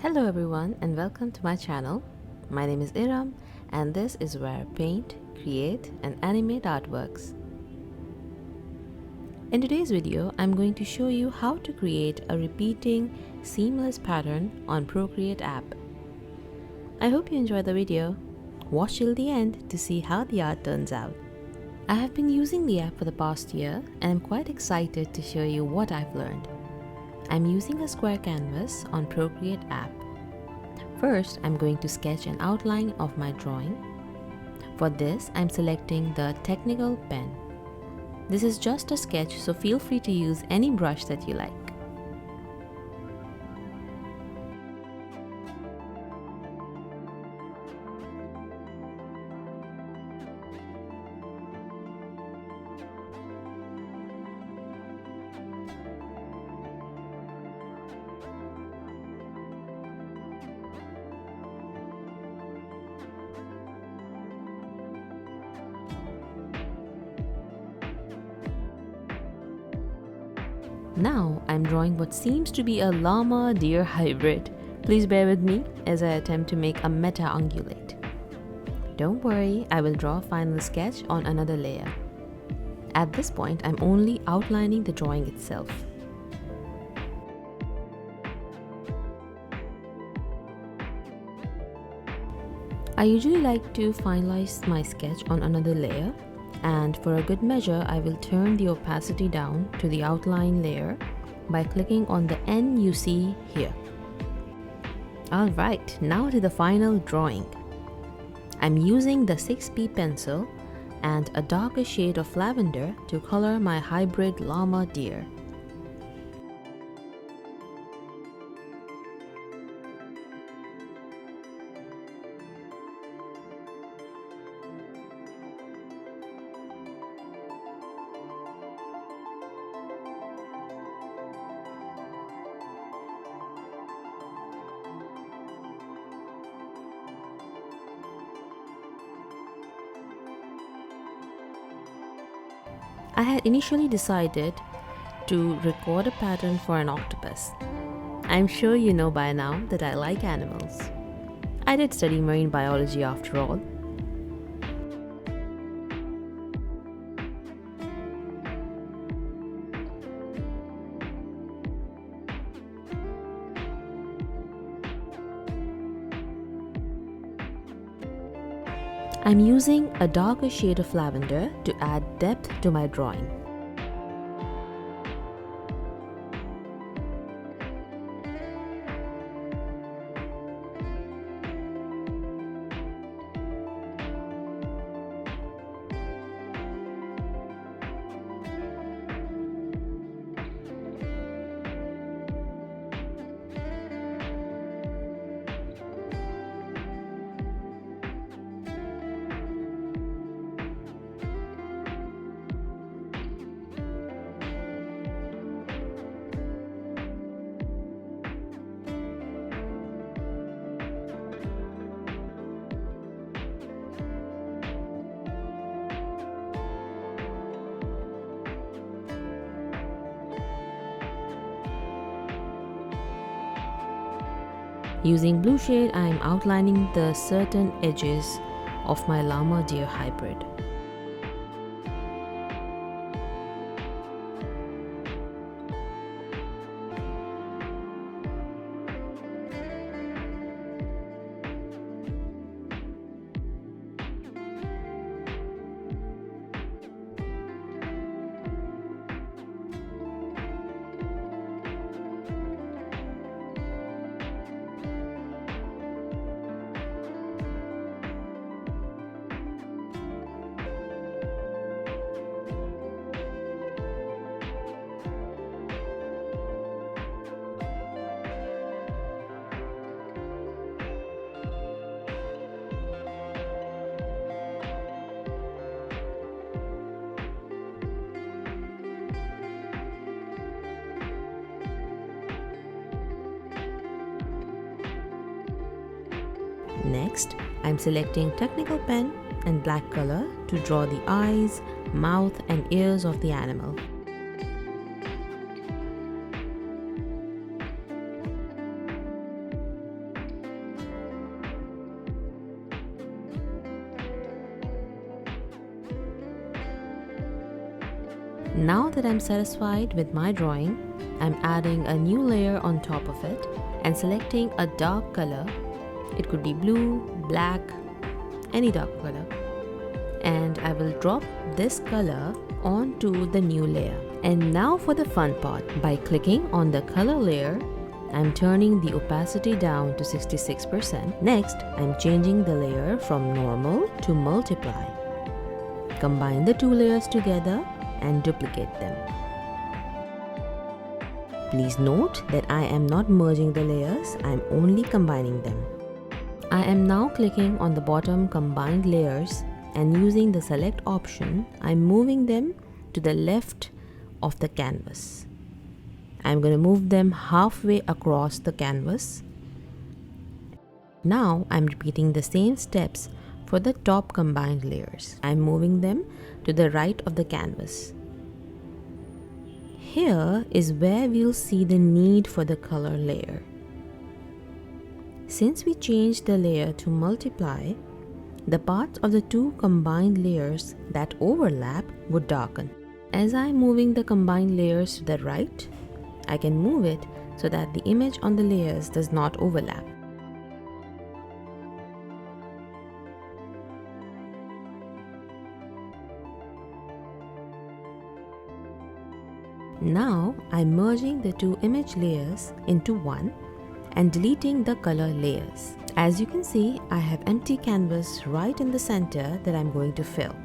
Hello everyone and welcome to my channel. My name is Iram and this is where I paint, create and animate artworks. In today's video, I'm going to show you how to create a repeating, seamless pattern on Procreate app. I hope you enjoy the video. Watch till the end to see how the art turns out. I have been using the app for the past year and I'm quite excited to show you what I've learned. I'm using a square canvas on Procreate app. First, I'm going to sketch an outline of my drawing. For this, I'm selecting the technical pen. This is just a sketch, so feel free to use any brush that you like. Now I'm drawing what seems to be a llama-deer hybrid. Please bear with me as I attempt to make a meta-ungulate. Don't worry, I will draw a final sketch on another layer. At this point, I'm only outlining the drawing itself. I usually like to finalize my sketch on another layer, and for a good measure I will turn the opacity down to the outline layer by clicking on the N you see here. Alright, now to the final drawing. I'm using the 6B pencil and a darker shade of lavender to color my hybrid llama deer. I had initially decided to record a pattern for an octopus. I'm sure you know by now that I like animals. I did study marine biology after all. I'm using a darker shade of lavender to add depth to my drawing. Using blue shade, I am outlining the certain edges of my llama deer hybrid. Next, I'm selecting technical pen and black color to draw the eyes, mouth and ears of the animal. Now that I'm satisfied with my drawing, I'm adding a new layer on top of it and selecting a dark color. It could be blue, black, any dark color. And I will drop this color onto the new layer. And now for the fun part. By clicking on the color layer, I'm turning the opacity down to 66%. Next, I'm changing the layer from normal to multiply. Combine the two layers together and duplicate them. Please note that I am not merging the layers, I am only combining them. I am now clicking on the bottom combined layers and using the select option, I am moving them to the left of the canvas. I am going to move them halfway across the canvas. Now I am repeating the same steps for the top combined layers. I am moving them to the right of the canvas. Here is where we'll see the need for the color layer. Since we changed the layer to multiply, the parts of the two combined layers that overlap would darken. As I'm moving the combined layers to the right, I can move it so that the image on the layers does not overlap. Now I'm merging the two image layers into one and deleting the color layers. As you can see, I have empty canvas right in the center that I'm going to fill.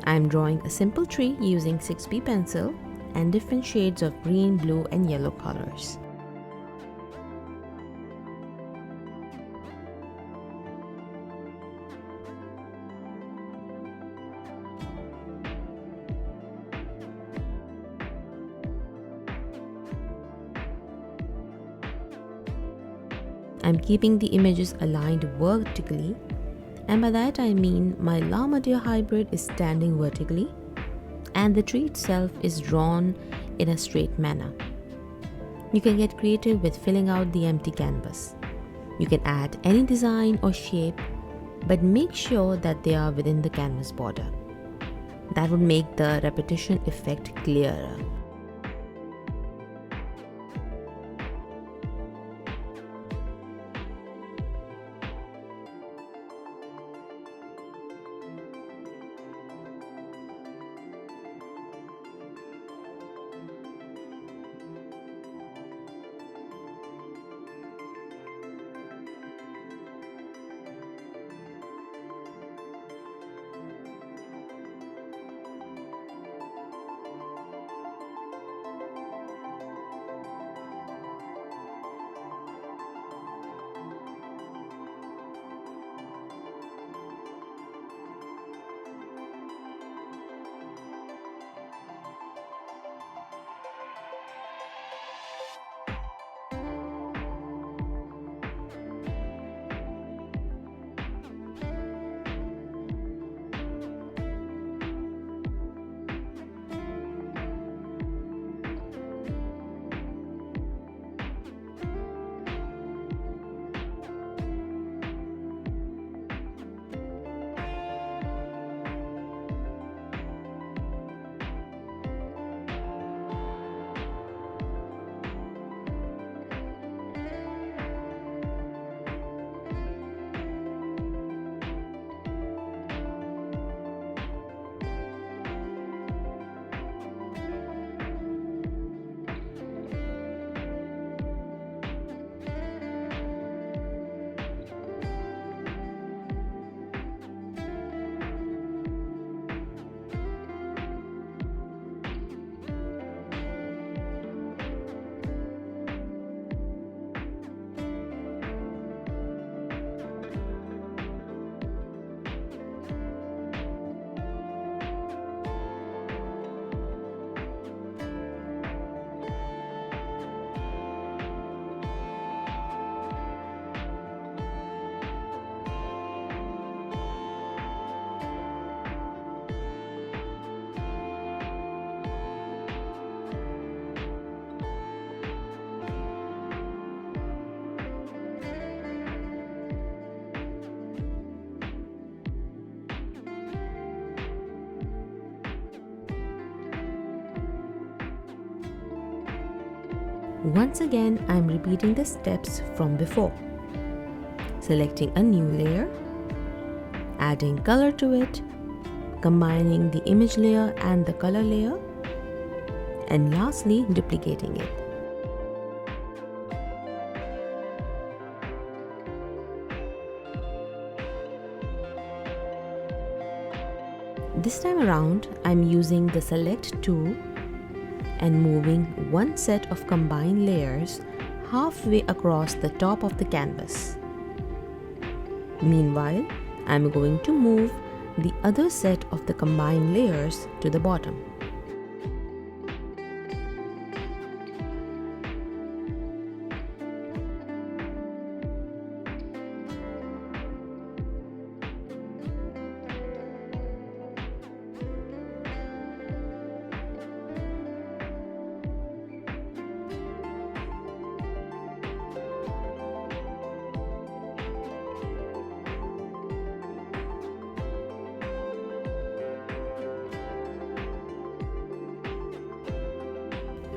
I'm drawing a simple tree using 6B pencil and different shades of green, blue and yellow colors. I'm keeping the images aligned vertically, and by that I mean my llama deer hybrid is standing vertically and the tree itself is drawn in a straight manner. You can get creative with filling out the empty canvas. You can add any design or shape, but make sure that they are within the canvas border. That would make the repetition effect clearer. Once again, I'm repeating the steps from before. Selecting a new layer, adding color to it, combining the image layer and the color layer, and lastly duplicating it. This time around, I'm using the Select tool and moving one set of combined layers halfway across the top of the canvas. Meanwhile, I'm going to move the other set of the combined layers to the bottom.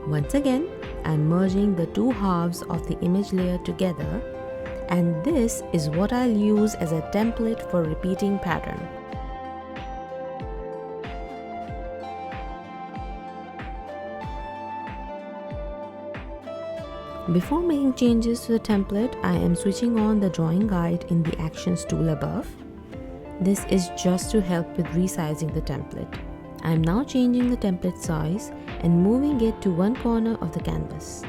Once again, I'm merging the two halves of the image layer together, and this is what I'll use as a template for repeating pattern. Before making changes to the template, I am switching on the drawing guide in the Actions tool above. This is just to help with resizing the template. I am now changing the template size and moving it to one corner of the canvas.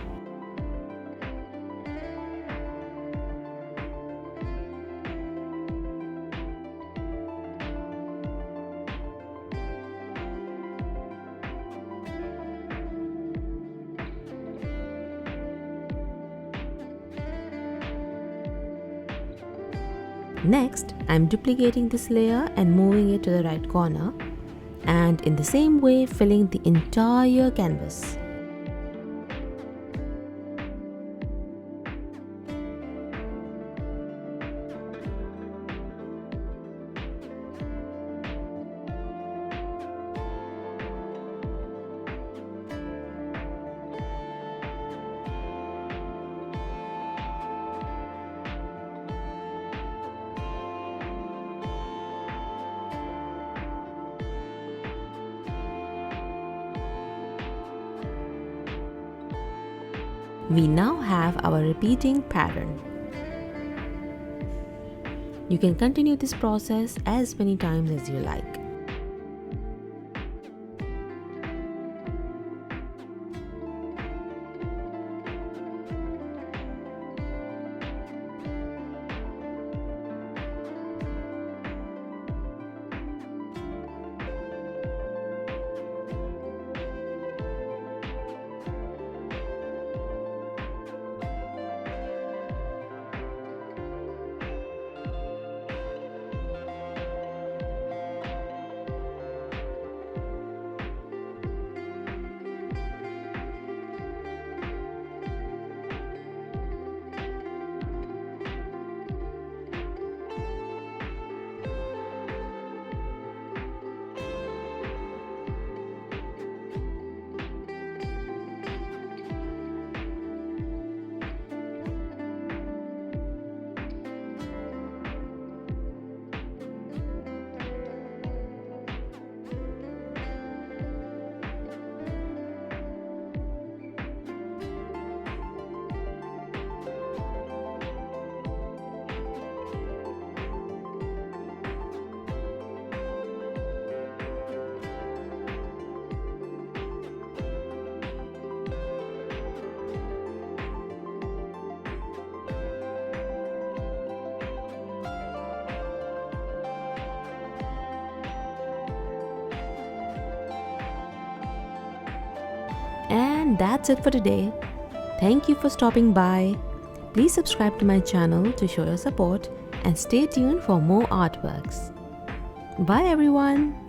Next, I'm duplicating this layer and moving it to the right corner, and in the same way filling the entire canvas. We now have our repeating pattern. You can continue this process as many times as you like. And that's it for today. Thank you for stopping by. Please subscribe to my channel to show your support and stay tuned for more artworks. Bye everyone.